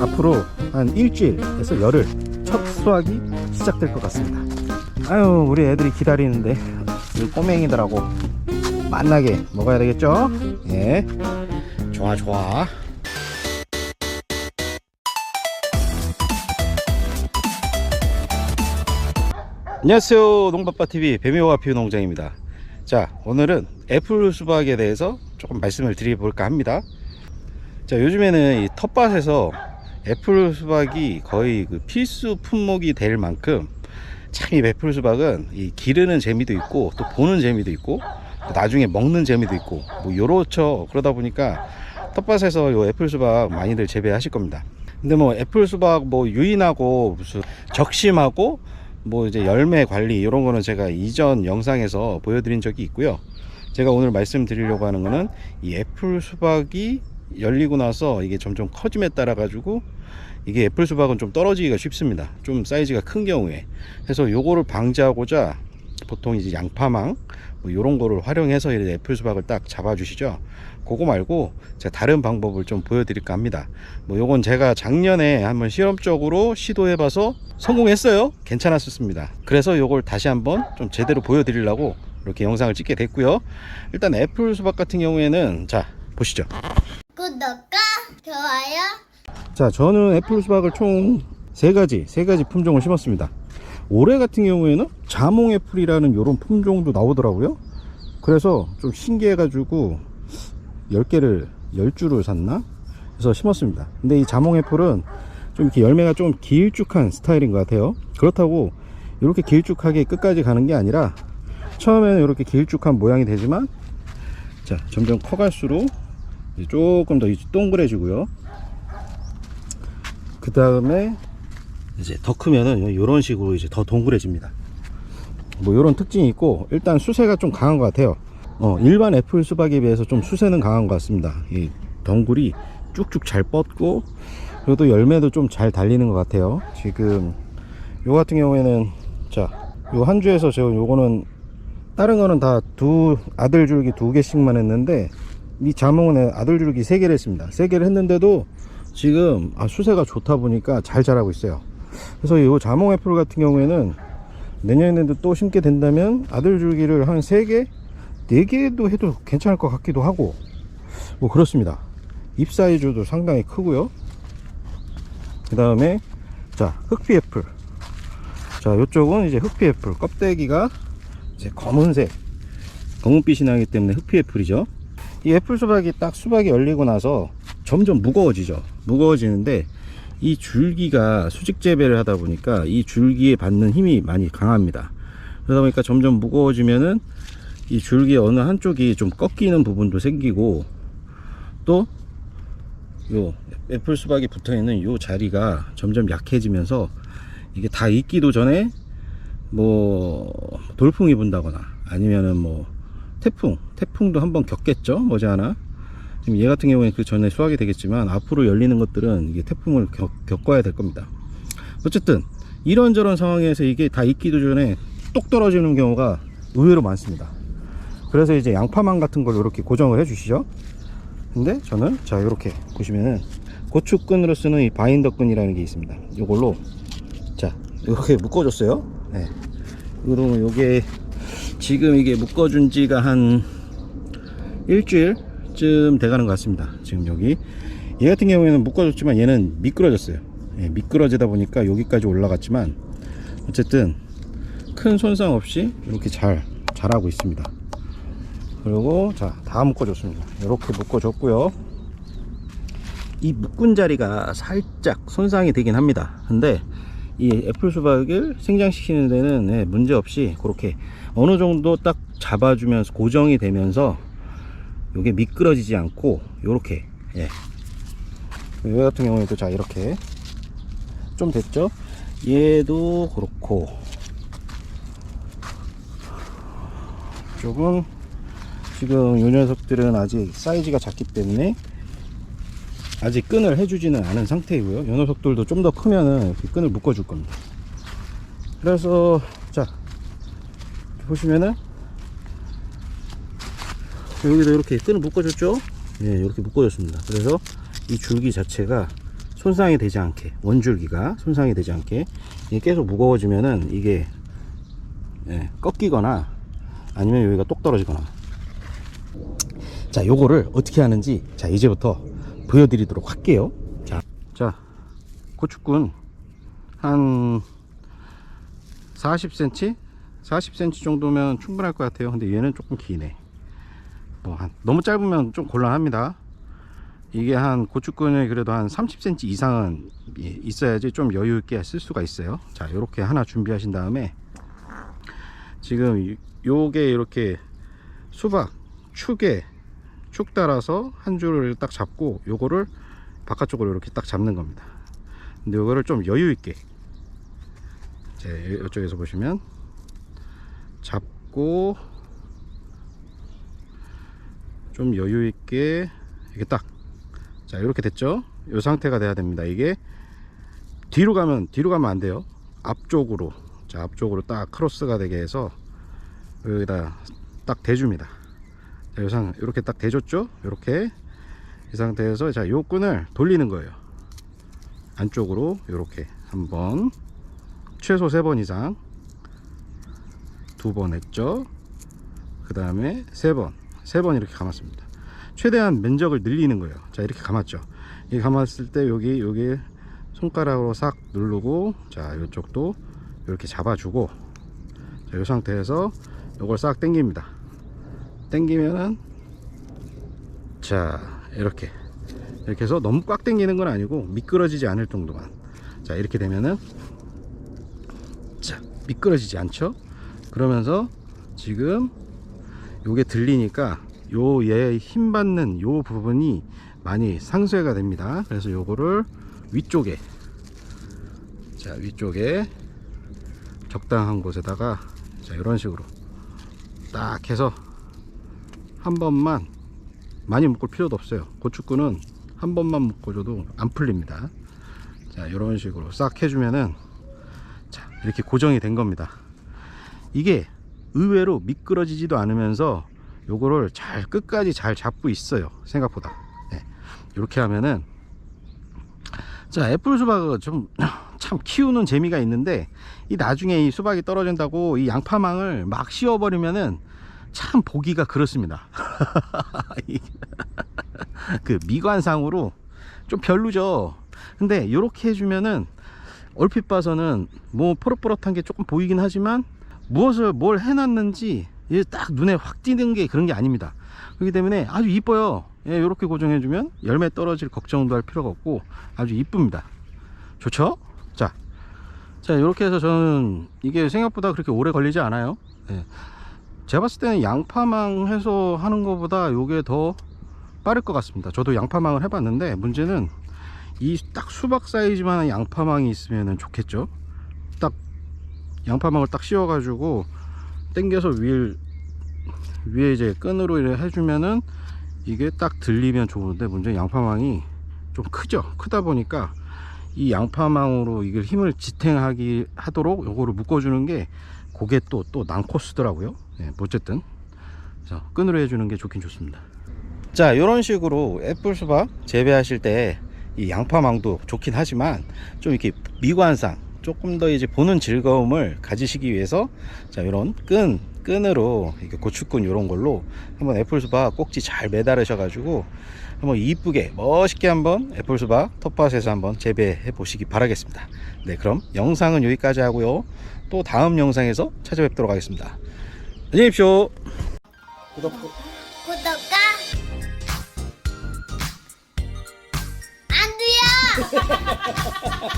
앞으로 한 일주일에서 열흘 첫 수확이 시작될 것 같습니다. 아유, 우리 애들이 기다리는데 이 꼬맹이들하고 만나게 먹어야 되겠죠? 예. 좋아 좋아. 안녕하세요, 농밥바TV 뱀이와 뷰 농장입니다. 자, 오늘은 애플 수박에 대해서 조금 말씀을 드려볼까 합니다. 자, 요즘에는 이 텃밭에서 애플 수박이 거의 그 필수 품목이 될 만큼 참 이 애플 수박은 이 기르는 재미도 있고 또 보는 재미도 있고 또 나중에 먹는 재미도 있고 뭐 요렇죠. 그러다 보니까 텃밭에서 요 애플 수박 많이들 재배하실 겁니다. 근데 뭐 애플 수박 뭐 유인하고 무슨 적심하고 뭐 이제 열매 관리 이런 거는 제가 이전 영상에서 보여드린 적이 있고요. 제가 오늘 말씀드리려고 하는 거는 이 애플 수박이 열리고 나서 이게 점점 커짐에 따라 가지고 이게 애플 수박은 좀 떨어지기가 쉽습니다. 좀 사이즈가 큰 경우에. 그래서 요거를 방지하고자 보통 이제 양파망 뭐 이런 거를 활용해서 이제 애플 수박을 딱 잡아 주시죠. 그거 말고 제가 다른 방법을 좀 보여드릴까 합니다. 뭐 요건 제가 작년에 한번 실험적으로 시도해 봐서 성공했어요. 괜찮았었습니다. 그래서 요걸 다시 한번 좀 제대로 보여드리려고 이렇게 영상을 찍게 됐고요. 일단 애플 수박 같은 경우에는 자 보시죠. 구독과 좋아요. 자, 저는 애플 수박을 총 세 가지 품종을 심었습니다. 올해 같은 경우에는 자몽 애플이라는 요런 품종도 나오더라고요. 그래서 좀 신기해 가지고 10줄을 샀나? 그래서 심었습니다. 근데 이 자몽 애플은 좀 이렇게 열매가 좀 길쭉한 스타일인 것 같아요. 그렇다고 이렇게 길쭉하게 끝까지 가는 게 아니라 처음에는 이렇게 길쭉한 모양이 되지만 자, 점점 커갈수록 이제 조금 더 동그래지고요. 그 다음에 이제 더 크면은 이런 식으로 이제 더 동그래집니다. 뭐 이런 특징이 있고, 일단 수세가 좀 강한 것 같아요. 일반 애플 수박에 비해서 좀 수세는 강한 것 같습니다. 이 덩굴이 쭉쭉 잘 뻗고, 그리고 또 열매도 좀 잘 달리는 것 같아요. 지금 요 같은 경우에는 자, 요 한 주에서 제가 요거는 다른 거는 다 아들 줄기 2개씩만 했는데 이 자몽은 아들 줄기 3개를 했습니다. 3개를 했는데도 지금 수세가 좋다 보니까 잘 자라고 있어요. 그래서 이 자몽 애플 같은 경우에는 내년에도 또 심게 된다면 아들 줄기를 한 3개, 4개도 해도 괜찮을 것 같기도 하고 뭐 그렇습니다. 잎 사이즈도 상당히 크고요. 그 다음에 자, 흑피 애플. 자, 요쪽은 이제 흑피 애플 껍데기가 이제 검은색, 검은빛이 나기 때문에 흑피 애플이죠. 이 애플 수박이 딱 수박이 열리고 나서 점점 무거워지죠. 무거워지는데 이 줄기가 수직 재배를 하다 보니까 이 줄기에 받는 힘이 많이 강합니다. 그러다 보니까 점점 무거워지면은 이 줄기 어느 한쪽이 좀 꺾이는 부분도 생기고, 또 요 애플 수박이 붙어 있는 요 자리가 점점 약해지면서 이게 다 익기도 전에 뭐 돌풍이 분다거나 아니면은 뭐 태풍도 한번 겪겠죠, 머지않아. 지금 얘 같은 경우에는 그 전에 수확이 되겠지만 앞으로 열리는 것들은 이게 태풍을 겪어야 될 겁니다. 어쨌든 이런저런 상황에서 이게 다 익기도 전에 똑 떨어지는 경우가 의외로 많습니다. 그래서 이제 양파망 같은 걸 이렇게 고정을 해 주시죠. 근데 저는 자, 이렇게 보시면은 고추끈으로 쓰는 이 바인더 끈이라는 게 있습니다. 이걸로 자, 이렇게 묶어줬어요. 네. 그러면 요게 지금 이게 묶어준 지가 한 일주일쯤 돼가는 것 같습니다. 지금 여기 얘 같은 경우에는 묶어줬지만 얘는 미끄러졌어요. 예, 미끄러지다 보니까 여기까지 올라갔지만 어쨌든 큰 손상 없이 이렇게 잘 자라고 있습니다. 그리고 자, 다 묶어줬습니다. 이렇게 묶어줬고요. 이 묶은 자리가 살짝 손상이 되긴 합니다. 근데 이 애플 수박을 생장시키는 데는 문제 없이 그렇게 어느 정도 딱 잡아주면서 고정이 되면서 이게 미끄러지지 않고 요렇게, 예. 이 같은 경우에도 자, 이렇게 좀 됐죠. 얘도 그렇고 조금 지금 요 녀석들은 아직 사이즈가 작기 때문에 아직 끈을 해주지는 않은 상태이고요. 요 녀석들도 좀 더 크면은 이렇게 끈을 묶어 줄 겁니다. 그래서 자, 보시면은 여기도 이렇게 끈을 묶어줬죠. 예, 이렇게 묶어줬습니다. 그래서 이 줄기 자체가 손상이 되지 않게, 원줄기가 손상이 되지 않게. 이게 계속 무거워지면은 이게 꺾이거나 아니면 여기가 똑 떨어지거나. 자, 요거를 어떻게 하는지 자 이제부터 보여드리도록 할게요. 자 고추꾼 한 40cm? 40cm 정도면 충분할 것 같아요. 근데 얘는 조금 기네. 너무 짧으면 좀 곤란합니다. 이게 한 고추끈에 그래도 한 30cm 이상은 있어야지 좀 여유 있게 쓸 수가 있어요. 자, 요렇게 하나 준비하신 다음에 지금 요게 이렇게 수박 축 따라서 한 줄을 딱 잡고 요거를 바깥쪽으로 이렇게 딱 잡는 겁니다. 근데 요거를 좀 여유 있게, 자, 이쪽에서 보시면 잡고 좀 여유 있게 이렇게 딱, 자, 이렇게 됐죠? 이 상태가 돼야 됩니다. 이게 뒤로 가면 안 돼요. 앞쪽으로, 자, 앞쪽으로 딱 크로스가 되게 해서 여기다 딱 대줍니다. 자, 이렇게 딱 대줬죠? 이렇게 이 상태에서 자, 요 끈을 돌리는 거예요. 안쪽으로 이렇게 한번, 최소 3번 이상, 2번 했죠? 그 다음에 3번 이렇게 감았습니다. 최대한 면적을 늘리는 거예요. 자, 이렇게 감았죠. 이 감았을 때 여기 손가락으로 싹 누르고, 자, 이쪽도 이렇게 잡아주고, 자, 이 상태에서 이걸 싹 당깁니다. 당기면은, 자, 이렇게 해서 너무 꽉 당기는 건 아니고 미끄러지지 않을 정도만. 자, 이렇게 되면은, 자, 미끄러지지 않죠? 그러면서 지금 요게 들리니까 얘 힘받는 요 부분이 많이 상쇄가 됩니다. 그래서 요거를 위쪽에, 자, 위쪽에 적당한 곳에다가, 자, 이런 식으로 딱 해서 한 번만, 많이 묶을 필요도 없어요. 고추끈은 한 번만 묶어줘도 안 풀립니다. 자, 이런 식으로 싹 해주면은, 자, 이렇게 고정이 된 겁니다. 이게 의외로 미끄러지지도 않으면서 요거를 끝까지 잘 잡고 있어요. 생각보다. 이렇게 하면은, 자, 애플 수박은 좀 참 키우는 재미가 있는데, 이 나중에 이 수박이 떨어진다고 이 양파망을 막 씌워버리면은 참 보기가 그렇습니다. 그 미관상으로 좀 별로죠. 근데 이렇게 해주면은 얼핏 봐서는 뭐 포릇포릇한 게 조금 보이긴 하지만, 뭘 해놨는지 딱 눈에 확 띄는 게 그런 게 아닙니다. 그렇기 때문에 아주 이뻐요. 이렇게 고정해주면 열매 떨어질 걱정도 할 필요가 없고 아주 이쁩니다. 좋죠? 자, 이렇게 해서 저는 이게 생각보다 그렇게 오래 걸리지 않아요. 제가 봤을 때는 양파망 해서 하는 것보다 이게 더 빠를 것 같습니다. 저도 양파망을 해봤는데, 문제는 이 딱 수박 사이즈만한 양파망이 있으면 좋겠죠. 딱 양파망을 딱 씌워 가지고 당겨서 위에 이제 끈으로 이렇게 해주면은 이게 딱 들리면 좋은데, 문제는 양파망이 좀 크다 보니까 이 양파망으로 이걸 힘을 하도록 요거를 묶어주는 게, 그게 또 난코스더라고요. 어쨌든 끈으로 해주는 게 좋긴 좋습니다. 자, 이런 식으로 애플 수박 재배하실 때 이 양파망도 좋긴 하지만, 좀 이렇게 미관상 조금 더 이제 보는 즐거움을 가지시기 위해서, 자, 이런 끈으로 이렇게 고추끈 이런 걸로 한번 애플 수박 꼭지 잘 매달으셔 가지고 한번 이쁘게 멋있게 한번 애플 수박 텃밭에서 한번 재배해 보시기 바라겠습니다. 네, 그럼 영상은 여기까지 하고요. 또 다음 영상에서 찾아뵙도록 하겠습니다. 안녕히 계십시오. 구독과 안 돼요.